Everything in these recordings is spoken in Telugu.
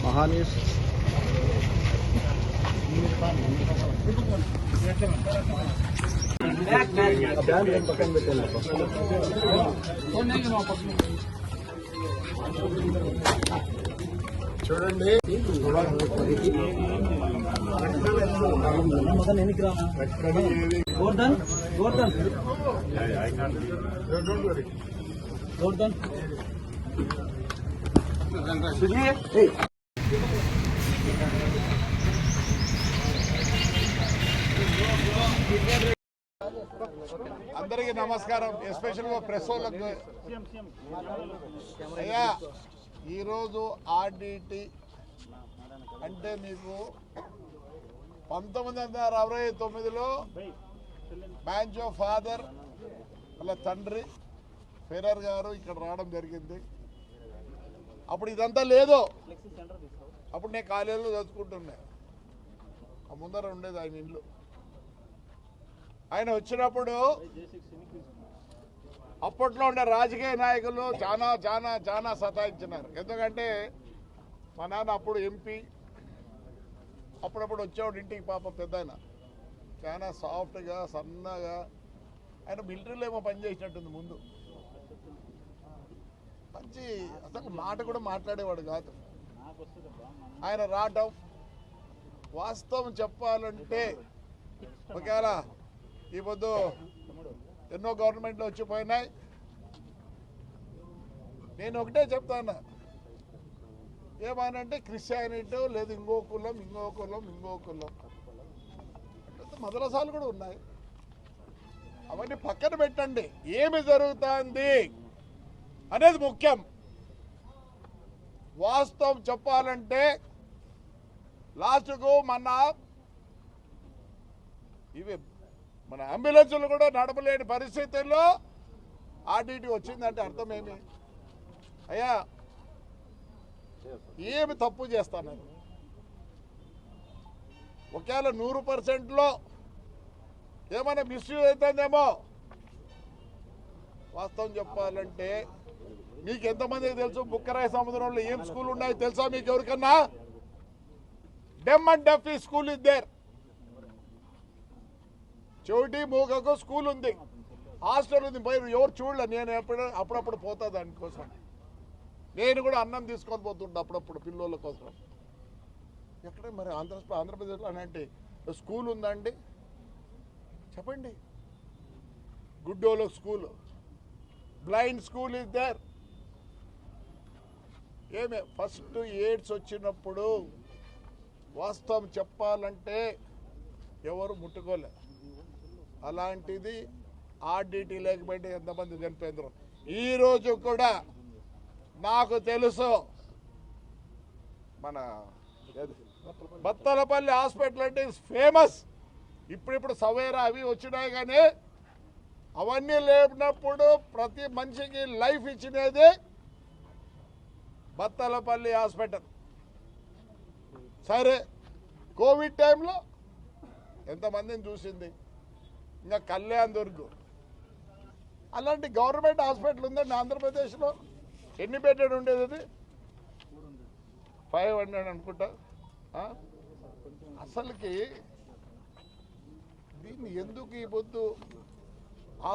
महानीस చూడండి గోర్ధన్ గోర్ధన్ గోర్ధన్ అందరికీ నమస్కారం. ఎస్పెషల్గా ప్రెస్ వాళ్ళకు అయ్యా, ఈరోజు ఆర్డిటి అంటే మీకు 1969లో బ్యాంచ్ ఆఫ్ ఫాదర్ వాళ్ళ తండ్రి ఫెరర్ గారు ఇక్కడ రావడం జరిగింది. అప్పుడు ఇదంతా లేదు. అప్పుడు నేను కాలేజీలో చదువుకుంటున్నా. ఆ ముందర ఉండేది ఆయన ఇల్లు. ఆయన వచ్చినప్పుడు అప్పట్లో ఉండే రాజకీయ నాయకులు చాలా చాలా చాలా సతాయించినారు. ఎందుకంటే మా నాన్న అప్పుడు ఎంపీ, అప్పుడప్పుడు వచ్చేవాడు ఇంటికి. పాప పెద్ద ఆయన చాలా సాఫ్ట్గా సన్నగా. ఆయన మిలిటరీలో ఏమో పనిచేసినట్టుంది ముందు. మంచి అసలు మాట కూడా మాట్లాడేవాడు కాదు. ఆయన రావటం వాస్తవం చెప్పాలంటే ఒకవేళ ఈ పొద్దు ఎన్నో గవర్నమెంట్లు వచ్చిపోయినాయి. నేను ఒకటే చెప్తాను, ఏమనంటే క్రిస్టియానిటీ లేదు, ఇంకో కులం ఇంకో కులం ఇంకో కులం అంటే మదరసాలు కూడా ఉన్నాయి. అవన్నీ పక్కన పెట్టండి. ఏమి జరుగుతుంది అనేది ముఖ్యం. వాస్తవం చెప్పాలంటే లాస్ట్కు మన అంబులెన్సులు కూడా నడపలేని పరిస్థితుల్లో ఆర్డిటి వచ్చిందంటే అర్థమేమి? అయ్యా, ఏమి తప్పు చేస్తాను? ఒకవేళ 100%లో ఏమైనా మిస్యూజ్ అవుతుందేమో. వాస్తవం చెప్పాలంటే మీకు ఎంతమందికి తెలుసు బుక్కరాయ సముద్రంలో ఏం స్కూల్ ఉన్నాయో తెలుసా మీకు ఎవరికన్నా? Dumb and deaf school is there. చెవిటి మూగకు స్కూల్ ఉంది, హాస్టల్ ఉంది. ఎవరు చూడలే. నేను అప్పుడప్పుడు పోతా దానికోసం. నేను కూడా అన్నం తీసుకొని పోతుంటా అప్పుడప్పుడు పిల్లల కోసం. ఎక్కడ మరి ఆంధ్రప్రదేశ్లో అంటే స్కూల్ ఉందండి చెప్పండి. గుడ్డోలో school, blind school is there. ఏమే ఫస్ట్ ఎయిడ్స్ వచ్చినప్పుడు వాస్తవం చెప్పాలంటే ఎవరు ముట్టుకోలే. అలాంటిది ఆర్డిటి లేకపోతే ఎంతమంది చనిపోయిందో. ఈరోజు కూడా నాకు తెలుసు మన బత్తలపల్లి హాస్పిటల్ అంటే ఫేమస్. ఇప్పుడు సవేరా అవి వచ్చినాయి, కానీ అవన్నీ లేనప్పుడు ప్రతి మనిషికి లైఫ్ ఇచ్చినది బత్తలపల్లి హాస్పిటల్. సరే, కోవిడ్ టైంలో ఎంతమందిని చూసింది. ఇంకా కళ్యాణ్ దుర్గ్ అలాంటి గవర్నమెంట్ హాస్పిటల్ ఉందండి ఆంధ్రప్రదేశ్లో. ఎన్ని బెడ్డెడ్ ఉండేది? అది 500 అనుకుంటా. అసలుకి దీన్ని ఎందుకు ఈ పొద్దు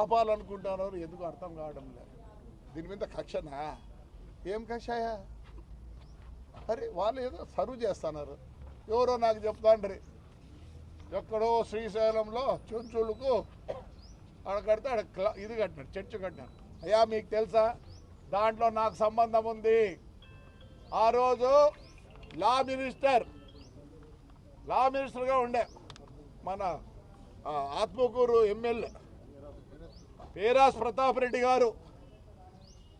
ఆపాలనుకుంటున్నారు ఎందుకు అర్థం కావడం లేదు. దీని మీద కక్షనా? ఏం కక్షయా? అరే వాళ్ళు ఏదో సర్వ్ చేస్తున్నారు. ఎవరో నాకు చెప్తాండ్రి, ఎక్కడో శ్రీశైలంలో చుంచులకు అక్కడ కడితే అక్కడ ఇది కట్టినాడు, చర్చ్ కట్టినాడు. అయ్యా మీకు తెలుసా, దాంట్లో నాకు సంబంధం ఉంది. ఆ రోజు లా మినిస్టర్గా ఉండే మన ఆత్మకూరు ఎమ్మెల్యే పేరాస్ ప్రతాప్ రెడ్డి గారు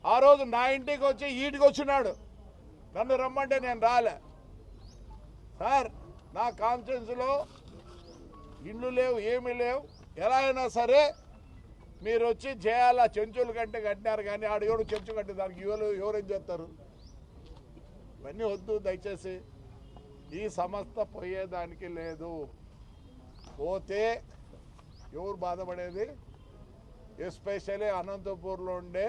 ఆ రోజు నా ఇంటికి వచ్చి ఈటికి వచ్చినాడు, నన్ను రమ్మంటే నేను రాలే. సార్ నా కాన్స్టిట్యున్సీలో ఇళ్ళు లేవు, ఏమీ లేవు, ఎలా అయినా సరే మీరు వచ్చి చేయాలా. చెంచులు కంటే కట్టినారు కానీ ఆడు ఎవరు చెంచు కట్టే దానికి ఎవరేం చేస్తారు? ఇవన్నీ వద్దు దయచేసి. ఈ సంస్థ పోయేదానికి లేదు. పోతే ఎవరు బాధపడేది? ఎస్పెషల్లీ అనంతపూర్లో ఉండే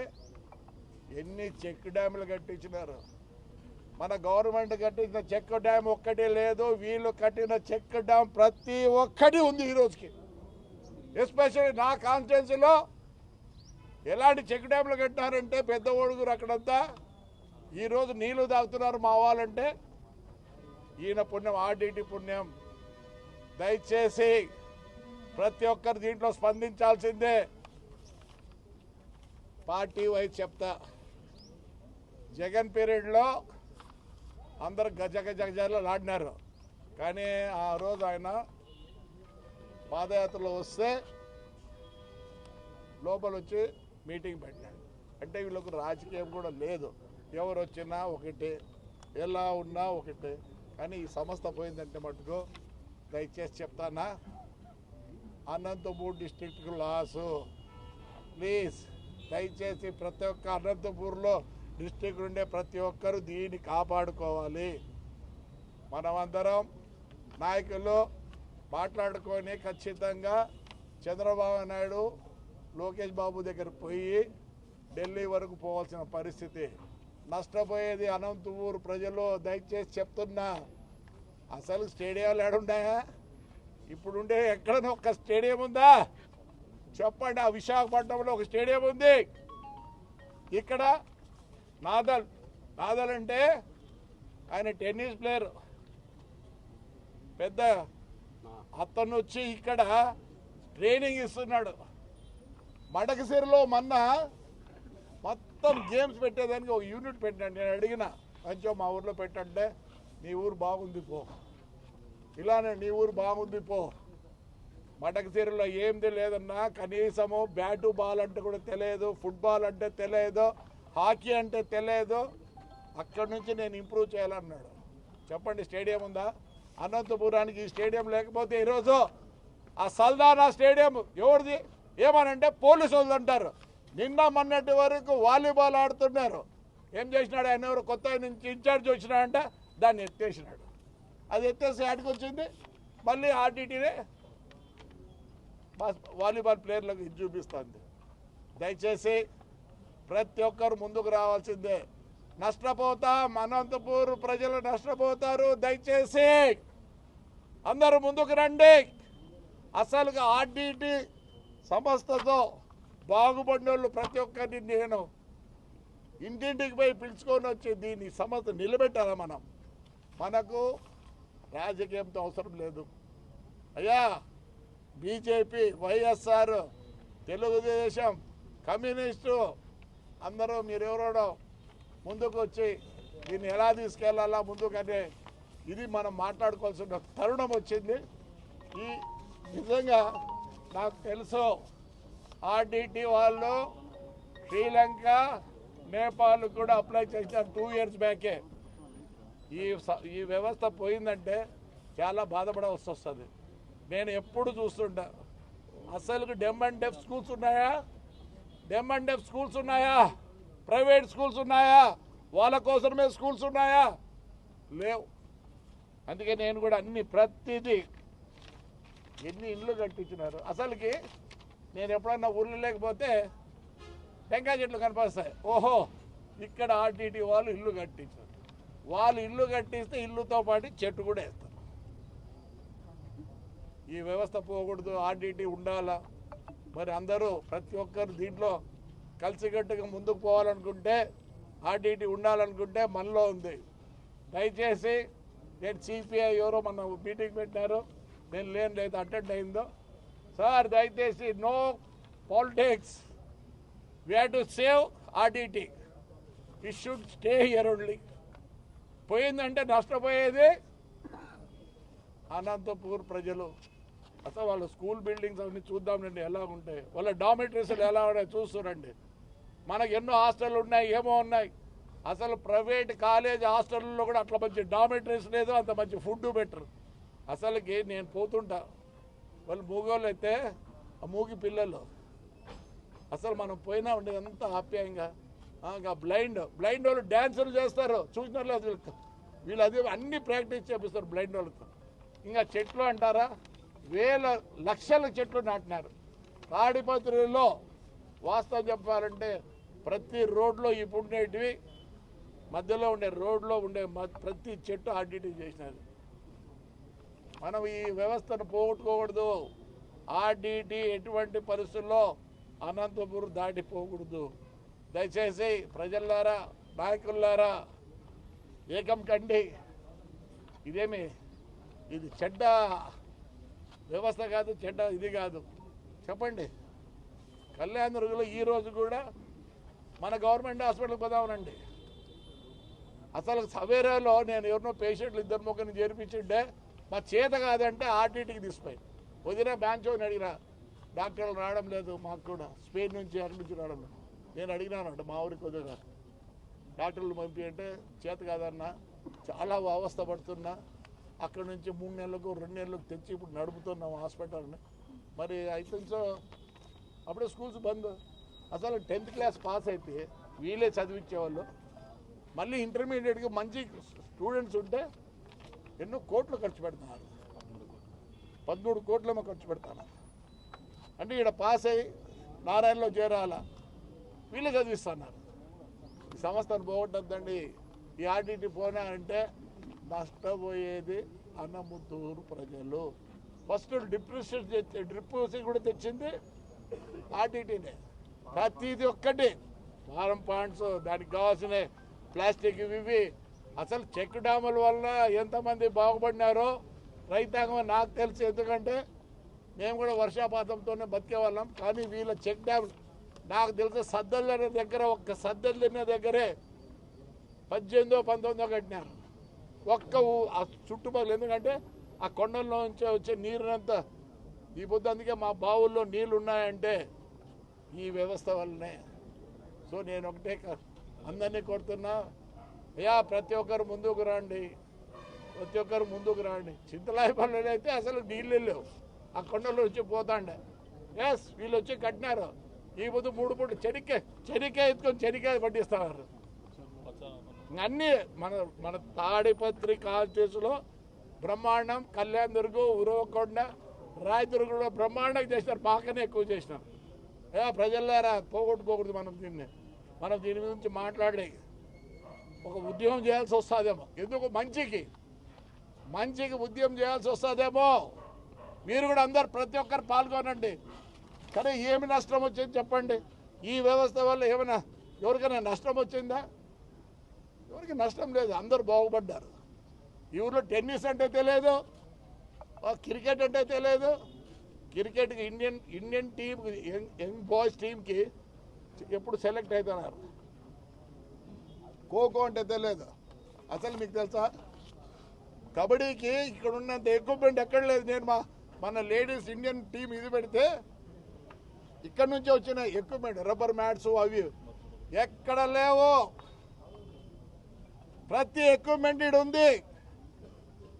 ఎన్ని చెక్ డ్యాములు కట్టించినారు. మన గవర్నమెంట్ కట్టించిన చెక్ డ్యామ్ ఒక్కటి లేదు, వీళ్ళు కట్టిన చెక్ డ్యామ్ ప్రతి ఒక్కటి ఉంది ఈ రోజుకి. ఎస్పెషల్లీ నా కాన్స్టిట్యున్సీలో ఎలాంటి చెక్ డ్యాములు కట్టినారంటే పెద్ద ఓడుగురు అక్కడంతా ఈరోజు నీళ్లు తాగుతున్నారు మా వాళ్ళంటే ఈయన పుణ్యం, ఆర్డీటీ పుణ్యం. దయచేసి ప్రతి ఒక్కరు దీంట్లో స్పందించాల్సిందే. పార్టీ వైజ్ చెప్తా, జగన్ పీరియడ్లో అందరు గజగజగజాలు ఆడినారు, కానీ ఆ రోజు ఆయన పాదయాత్రలో వస్తే లోపల వచ్చి మీటింగ్ పెట్టినాడు. అంటే వీళ్ళకు రాజకీయం కూడా లేదు, ఎవరు వచ్చినా ఒకటే, ఎలా ఉన్నా ఒకటే. కానీ ఈ సంస్థ పోయిందంటే మటుకు దయచేసి చెప్తానా, అనంతపూర్ డిస్ట్రిక్ట్కు లాసు. ప్లీజ్ దయచేసి ప్రతి ఒక్క అనంతపూర్లో డిస్ట్రిక్ట్ ఉండే ప్రతి ఒక్కరు దీన్ని కాపాడుకోవాలి. మనమందరం నాయకులు మాట్లాడుకొని ఖచ్చితంగా చంద్రబాబు నాయుడు లోకేష్ బాబు దగ్గర పోయి ఢిల్లీ వరకు పోవాల్సిన పరిస్థితి. నష్టపోయేది అనంతపూర్ ప్రజలు. దయచేసి చెప్తున్నా, అసలు స్టేడియాలు ఏడున్నాయా? ఇప్పుడుండే ఎక్కడైనా ఒక స్టేడియం ఉందా చెప్పండి? ఆ విశాఖపట్నంలో ఒక స్టేడియం ఉంది. ఇక్కడ నాదల్ అంటే ఆయన టెన్నిస్ ప్లేయర్, పెద్ద అతను వచ్చి ఇక్కడ ట్రైనింగ్ ఇస్తున్నాడు. మడకసిరిలో మొన్న మొత్తం గేమ్స్ పెట్టేదానికి ఒక యూనిట్ పెట్టాను. నేను అడిగిన, కొంచెం మా ఊర్లో పెట్టంటే నీ ఊరు బాగుంది పో, ఇలానే నీ ఊరు బాగుంది పో. మడకసిరిలో ఏంది లేదన్నా, కనీసము బ్యాటు బాల్ అంటే కూడా తెలియదు, ఫుట్బాల్ అంటే తెలియదు, హాకీ అంటే తెలియదు. అక్కడి నుంచి నేను ఇంప్రూవ్ చేయాలన్నాడు. చెప్పండి, స్టేడియం ఉందా అనంతపురానికి? ఈ స్టేడియం లేకపోతే ఈరోజు ఆ సల్దానా స్టేడియం ఎవరిది ఏమనంటే పోలీసు వాళ్ళు అంటారు. నిన్న మొన్నటి వరకు వాలీబాల్ ఆడుతున్నారు. ఏం చేసినాడు ఆయన? ఎవరు కొత్త నుంచి ఇన్ఛార్జ్ వచ్చినాడంటే దాన్ని ఎత్తేసినాడు. అది ఎత్తేసి ఆడికి వచ్చింది మళ్ళీ ఆర్టీటీనే వాలీబాల్ ప్లేయర్లకు ఇది చూపిస్తుంది. దయచేసి ప్రతి ఒక్కరు ముందుకు రావాల్సిందే. నష్టపోతాం, అనంతపూర్ ప్రజలు నష్టపోతారు. దయచేసి అందరూ ముందుకు రండి. అసలుగా ఆర్టీటీ సంస్థతో బాగుపడిన వాళ్ళు ప్రతి ఒక్కరిని నేను ఇంటింటికి పోయి పిలుచుకొని వచ్చి దీన్ని సంస్థ నిలబెట్టాలి. మనకు రాజకీయంతో అవసరం లేదు అయ్యా. బీజేపీ, వైఎస్ఆర్, తెలుగుదేశం, కమ్యూనిస్టు అందరూ మీరెవరో ముందుకు వచ్చి దీన్ని ఎలా తీసుకెళ్లాలా ముందుకనే ఇది మనం మాట్లాడుకోవాల్సిన తరుణం వచ్చింది. ఈ నిజంగా నాకు తెలుసు ఆర్డీటీ వాళ్ళు శ్రీలంక, నేపాల్ కూడా అప్లై చేశారు 2 years బ్యాకే. ఈ వ్యవస్థ పోయిందంటే చాలా బాధపడవలసి వస్తుంది. నేను ఎప్పుడు చూస్తుంటా, అసలు డెమ్ అండ్ డెఫ్ స్కూల్స్ ఉన్నాయా? డెమ్ అండ్ డెఫ్ స్కూల్స్ ఉన్నాయా? ప్రైవేట్ స్కూల్స్ ఉన్నాయా? వాళ్ళ కోసమే స్కూల్స్ ఉన్నాయా? లేవు. అందుకే నేను కూడా ప్రతిదీ ఎన్ని ఇండ్లు కట్టించినారు. అసలుకి నేను ఎప్పుడన్నా ఊర్లు లేకపోతే టెంకాయ చెట్లు కనిపిస్తాయి. ఓహో, ఇక్కడ ఆర్టీటీ వాళ్ళు ఇల్లు కట్టించారు. వాళ్ళు ఇల్లు కట్టిస్తే ఇల్లుతో పాటు చెట్టు కూడా వేస్తారు. ఈ వ్యవస్థ పోకూడదు, ఆర్టీటీ ఉండాలా. మరి అందరూ ప్రతి ఒక్కరు దీంట్లో కలిసికట్టుగా ముందుకు పోవాలనుకుంటే, ఆర్టీటీ ఉండాలనుకుంటే మనలో ఉంది. దయచేసి నేను సిపిఐ ఎవరో మన మీటింగ్ పెట్టారు, నేను లేదు అటెండ్ అయిందో. సార్ దయచేసి no politics, we have to save RTT, it should stay here only. పోయిందంటే నష్టపోయేది అనంతపూర్ ప్రజలు. అసలు వాళ్ళ స్కూల్ బిల్డింగ్స్ అవన్నీ చూద్దామండి ఎలా ఉంటాయి, వాళ్ళ డామిటరీస్లు ఎలా ఉన్నాయి చూస్తురండి. మనకు ఎన్నో హాస్టళ్ళు ఉన్నాయి, ఏమో ఉన్నాయి. అసలు ప్రైవేట్ కాలేజ్ హాస్టల్లో కూడా అట్లా మంచి డామిటరీస్ లేదు, అంత మంచి ఫుడ్ బెటర్. అసలుకి నేను పోతుంటా, వాళ్ళు మూగోళ్ళు అయితే ఆ మూగి పిల్లలు అసలు మనం పోయినా ఉండేదంతా ఆప్యాయంగా. ఇంకా బ్లైండ్ వాళ్ళు డ్యాన్సులు చేస్తారు, చూసిన వీళ్ళు అది అన్ని ప్రాక్టీస్ చేపిస్తారు బ్లైండ్ వాళ్ళతో. ఇంకా చెట్లు అంటారా, లక్షల చెట్లు నాటినారు తాడిపత్రిలో. వాస్తవం చెప్పాలంటే ప్రతి రోడ్లో ఇప్పుడు ఉండేటివి, మధ్యలో ఉండే రోడ్లో ఉండే ప్రతి చెట్టు ఆర్డిటీ చేసినారు. మనం ఈ వ్యవస్థను పోగొట్టుకోకూడదు. ఆర్డిటీ ఎటువంటి పరిస్థితుల్లో అనంతపురం దాటిపోకూడదు. దయచేసి ప్రజలారా, నాయకులారా ఏకం కండి. ఇది చెడ్డ వ్యవస్థ కాదు, చెడ్డ ఇది కాదు. చెప్పండి, కళ్యాణదుర్గంలో ఈరోజు కూడా మన గవర్నమెంట్ హాస్పిటల్కి పోదామనండి. అసలు సవేరాలో నేను ఎవరినో పేషెంట్లు ఇద్దరు ముగ్గురిని చేర్పించిండే, మా చేత కాదంటే ఆర్టీటీకి తీసిపోయి వదిన బ్యాంచోని అడిగినా, డాక్టర్లు రావడం లేదు, మాకు కూడా స్పెయిన్ నుంచి అడ్మిట్ రావడం లేదు. నేను అడిగినానంట మా ఊరికి కొద్దిగా డాక్టర్లు పంపి అంటే చేత కాదన్నా, చాలా అవస్థ పడుతున్నా, అక్కడ నుంచి 3 నెలలకు 2 నెలలకు తెచ్చి ఇప్పుడు నడుపుతున్నాం హాస్పిటల్ని. మరి అయితే అప్పుడే స్కూల్స్ బంద్. అసలు 10th క్లాస్ పాస్ అయితే వీళ్ళే చదివించేవాళ్ళు. మళ్ళీ ఇంటర్మీడియట్కి మంచి స్టూడెంట్స్ ఉంటే ఎన్నో కోట్లు ఖర్చు పెడుతున్నారు, 13 కోట్లేమో ఖర్చు పెడతాను. అంటే ఇక్కడ పాస్ అయ్యి నారాయణలో చేరాలా, వీళ్ళు చదివిస్తున్నారు. ఈ సంస్థను పోగొట్టద్దండి. ఈ ఆర్టీటీ పోనా అంటే నష్టపోయేది అన్నముత్తూరు ప్రజలు. ఫస్ట్ డ్రిప్యూసి కూడా తెచ్చింది ఆర్టీటీనే. ప్రతిది ఒక్కటి ఫారం పాయింట్స్, దానికి కావాల్సిన ప్లాస్టిక్ ఇవి. అసలు చెక్ డ్యాముల వల్ల ఎంతమంది బాగుపడినారో రైతాంగం నాకు తెలుసు. ఎందుకంటే మేము కూడా వర్షాపాతంతోనే బతికేవాళ్ళం. కానీ వీళ్ళ చెక్ డ్యామ్ నాకు తెలిసి సద్దెల దగ్గర, ఒక్క సద్దెల దగ్గరే 18-19 కట్టినారు. ఆ చుట్టుపక్కల. ఎందుకంటే ఆ కొండల్లో నుంచి వచ్చే నీరునంతా ఈ పొద్దు. అందుకే మా బావుల్లో నీళ్ళు ఉన్నాయంటే ఈ వ్యవస్థ వల్లనే. సో నేను ఒకటే అందరినీ కోరుతున్నా, ప్రతి ఒక్కరు ముందుకు రండి, ప్రతి ఒక్కరు ముందుకు రండి. చింతలాయపల్లిలో అయితే అసలు నీళ్ళు లేవు, ఆ కొండల్లో వచ్చి పోతాండే. వీళ్ళు వచ్చి కట్టినారు. ఈ పొద్దు 3 పూట చెనిక్కాయ ఎత్తుకొని చెనిక్కాయ పట్టిస్తున్నారు. అన్నీ మన తాడిపత్రి కాన్స్టిట్యూన్సీలో బ్రహ్మాండం, కళ్యాణదుర్గం, ఉరవకొండ, రాయదుర్గంలో బ్రహ్మాండంగా చేసినారు. మాకనే ఎక్కువ చేసినాం. ప్రజలారా పోగొట్టుకోకూడదు. మనం దీని గురించి మాట్లాడి ఒక ఉద్యమం చేయాల్సి వస్తుందేమో. ఎందుకు మంచికి ఉద్యమం చేయాల్సి వస్తుందేమో. మీరు కూడా అందరు ప్రతి ఒక్కరు పాల్గొనండి. కానీ ఏమి నష్టం వచ్చింది చెప్పండి? ఈ వ్యవస్థ వల్ల ఏమైనా ఎవరికైనా నష్టం వచ్చిందా? ఎవరికి నష్టం లేదు, అందరూ బాగుపడ్డారు. ఈ ఊళ్ళో టెన్నిస్ అంటే తెలియదు, క్రికెట్ అంటే తెలియదు. క్రికెట్కి ఇండియన్ టీమ్, యంగ్ బాయ్స్ టీంకి ఎప్పుడు సెలెక్ట్ అవుతున్నారు. ఖోఖో అంటే తెలియదు. అసలు మీకు తెలుసా, కబడ్డీకి ఇక్కడ ఉన్నంత ఎక్విప్మెంట్ ఎక్కడ లేదు. నేను మన లేడీస్ ఇండియన్ టీం ఇది పెడితే ఇక్కడ నుంచి వచ్చిన ఎక్విప్మెంట్, రబ్బర్ మ్యాట్స్ అవి ఎక్కడ లేవు. ప్రతి ఎక్విప్మెంట్ ఇది ఉంది.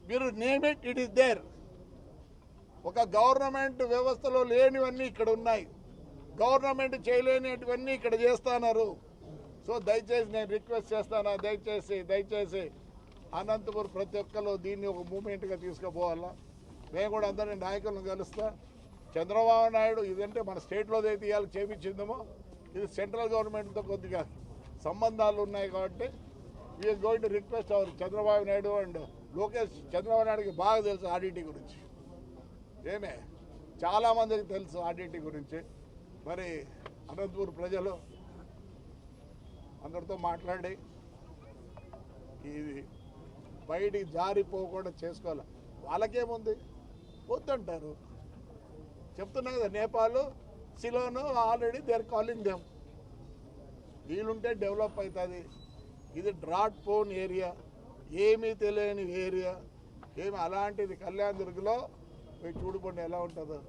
మీరు నేమ్ ఇట్ ఈస్ దేర్. ఒక గవర్నమెంట్ వ్యవస్థలో లేనివన్నీ ఇక్కడ ఉన్నాయి, గవర్నమెంట్ చేయలేనివన్నీ ఇక్కడ చేస్తున్నారు. సో దయచేసి నేను రిక్వెస్ట్ చేస్తాను, దయచేసి అనంతపురం ప్రతి ఒక్కరు దీన్ని ఒక మూమెంట్గా తీసుకుపోవాలా. మేము కూడా అందరినీ నాయకులను కలుస్తా. చంద్రబాబు నాయుడు ఇదంటే మన స్టేట్లో అయితే ఇవాళ చేపించిందేమో, ఇది సెంట్రల్ గవర్నమెంట్తో కొద్దిగా సంబంధాలు ఉన్నాయి. కాబట్టి we're going to request our Chandrababu Naidu and Lokesh. Chandrababu నాయుడుకి బాగా తెలుసు ఆర్డిటీ గురించి, చాలామందికి తెలుసు ఆర్డిటీ గురించి. మరి అనంతపురం ప్రజలు అందరితో మాట్లాడి ఇది బయటికి జారిపోకుండా చేసుకోవాలి. వాళ్ళకేముంది, వద్దంటారు. చెప్తున్నా కదా, Nepal, Ceylon already they are calling them. వీలుంటే డెవలప్ అవుతుంది. ఇది డ్రాట్ పోన్ ఏరియా, ఏమీ తెలియని ఏరియా. అలాంటిది కళ్యాణదుర్గలో మీరు చూడుకోండి ఎలా ఉంటుందో.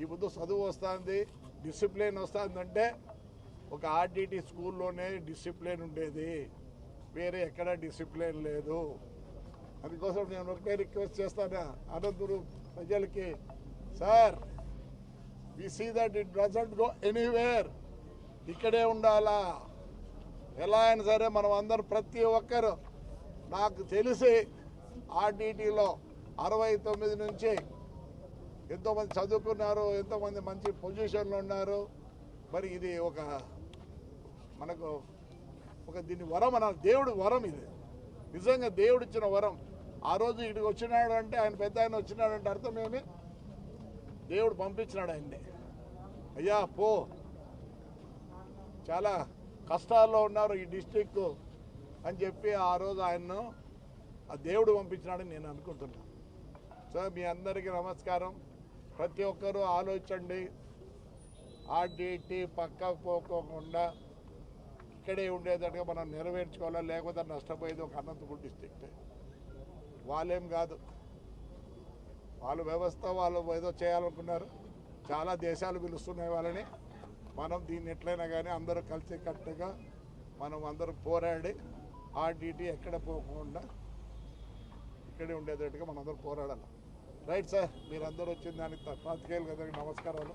ఈ పొద్దు చదువు వస్తుంది, డిసిప్లిన్ వస్తుందంటే ఒక ఆర్డిటి స్కూల్లోనే డిసిప్లిన్ ఉండేది, వేరే ఎక్కడ డిసిప్లిన్ లేదు. అందుకోసం నేను ఒకటే రిక్వెస్ట్ చేస్తాను అనంతపురం ప్రజలకి, sir we see that it doesn't go anywhere, ఇక్కడే ఉండాలా. ఎలా అయినా సరే మనం అందరం ప్రతి ఒక్కరు, నాకు తెలిసి ఆర్డిటిలో 69 నుంచి ఎంతోమంది చదువుకున్నారు, ఎంతోమంది మంచి పొజిషన్లో ఉన్నారు. మరి ఇది మనకు దీని వరం అన్న, దేవుడి వరం ఇది, నిజంగా దేవుడు ఇచ్చిన వరం. ఆ రోజు ఇక్కడికి వచ్చినాడు అంటే, ఆయన పెద్ద ఆయన వచ్చినాడు అంటే అర్థం ఏమి, దేవుడు పంపించినాడు ఆయన్ని. అయ్యా పో, చాలా కష్టాల్లో ఉన్నారు ఈ డిస్టిక్ అని చెప్పి ఆ రోజు ఆయన్ను ఆ దేవుడు పంపించినాడని నేను అనుకుంటున్నాను. సో మీ అందరికీ నమస్కారం. ప్రతి ఒక్కరూ ఆలోచించండి, ఆర్డిటి పక్కకు పోకోకుండా ఇక్కడే ఉండేటట్టుగా మనం నెరవేర్చుకోవాలా, లేకపోతే నష్టపోయేది ఒక అనంతపురం డిస్ట్రిక్ట్. వాళ్ళేం కాదు, వాళ్ళ వ్యవస్థ వాళ్ళు ఏదో చేయాలనుకున్నారు. చాలా దేశాలు పిలుస్తున్నాయి వాళ్ళని. మనం దీన్ని ఎట్లయినా కానీ అందరూ కలిసి కట్టుగా మనం అందరూ పోరాడి ఆర్డిటి ఎక్కడ పోకుండా ఇక్కడే ఉండేటట్టుగా మనం అందరూ పోరాడాలి. రైట్ సార్, మీరందరూ వచ్చిన దానికి పాతికేయులు కదా, నమస్కారాలు.